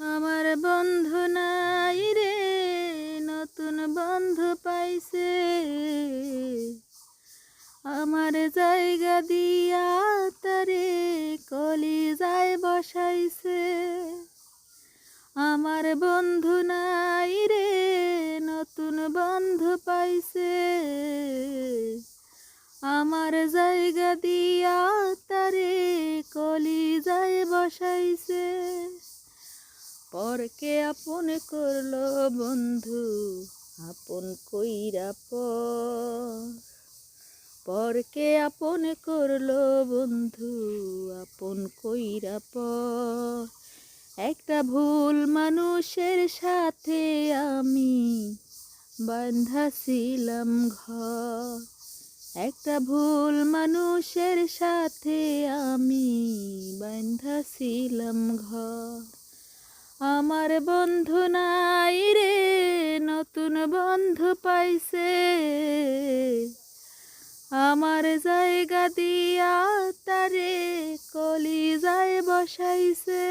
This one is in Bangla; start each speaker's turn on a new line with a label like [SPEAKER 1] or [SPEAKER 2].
[SPEAKER 1] আমার বন্ধু নাই রে, নতুন বন্ধু পাইছে। আমার জায়গা দিয়া তারে কলিজায় বসাইছে। আমার বন্ধু নাই রে, নতুন বন্ধু পাইছে। আমার জায়গা দিয়া তারে কলিজায় বসাইছে। পরকে আপন করলো বন্ধু, আপন কইরা পরকে আপন করলো বন্ধু, আপন কইরা একটা ভুল মানুষের সাথে আমি বাঁধা ছিলাম ঘর। একটা ভুল মানুষের সাথে আমি বাঁধা ছিলাম ঘর। আমার বন্ধু নাই রে, নতুন বন্ধু পাইছে। আমার জায়গা দিয়া তারে কলিজায় বসাইছে।